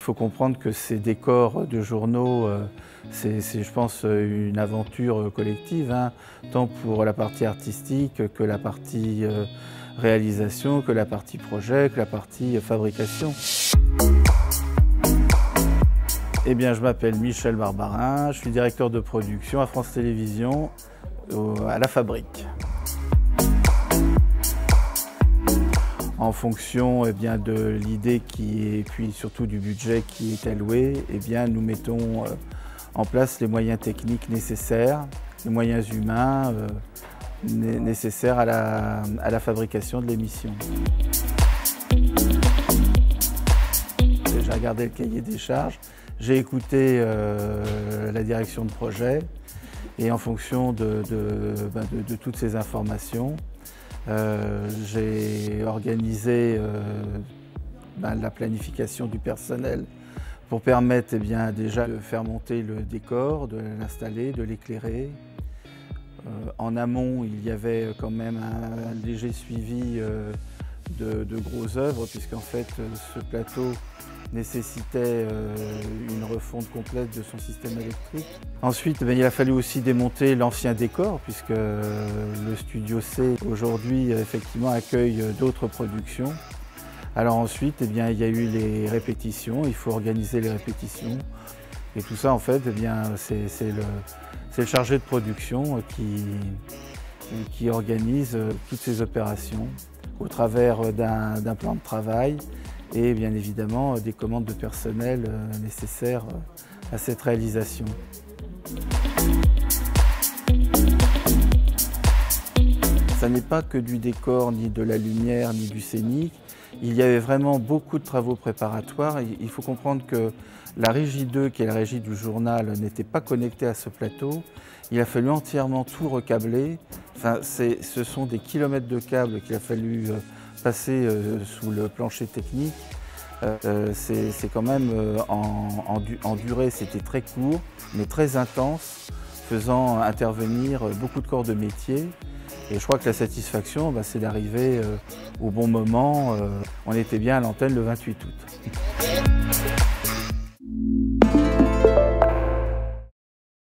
faut comprendre que ces décors de journaux, c'est, je pense, une aventure collective, hein, tant pour la partie artistique que la partie réalisation, que la partie projet, que la partie fabrication. Eh bien, je m'appelle Michel Barbarin, je suis directeur de production à France Télévisions, à la Fabrique. En fonction de l'idée et puis surtout du budget qui est alloué, nous mettons en place les moyens techniques nécessaires, les moyens humains nécessaires à la fabrication de l'émission. J'ai regardé le cahier des charges, j'ai écouté la direction de projet et en fonction de toutes ces informations, j'ai organisé la planification du personnel pour permettre déjà de faire monter le décor, de l'installer, de l'éclairer. En amont, il y avait quand même un léger suivi de grosses œuvres, puisqu'en fait ce plateau nécessitait une refonte complète de son système électrique. Ensuite, il a fallu aussi démonter l'ancien décor, puisque le Studio C aujourd'hui effectivement accueille d'autres productions. Alors ensuite, il y a eu les répétitions, il faut organiser les répétitions. Et tout ça, en fait, c'est le chargé de production qui organise toutes ces opérations au travers d'un plan de travail et bien évidemment des commandes de personnel nécessaires à cette réalisation. Ça n'est pas que du décor, ni de la lumière, ni du scénique. Il y avait vraiment beaucoup de travaux préparatoires. Il faut comprendre que la régie 2, qui est la régie du journal, n'était pas connectée à ce plateau. Il a fallu entièrement tout recabler. Enfin, ce sont des kilomètres de câbles qu'il a fallu passer sous le plancher technique. C'est quand même en durée, c'était très court, mais très intense, faisant intervenir beaucoup de corps de métier. Et je crois que la satisfaction, c'est d'arriver au bon moment. On était bien à l'antenne le 28 août.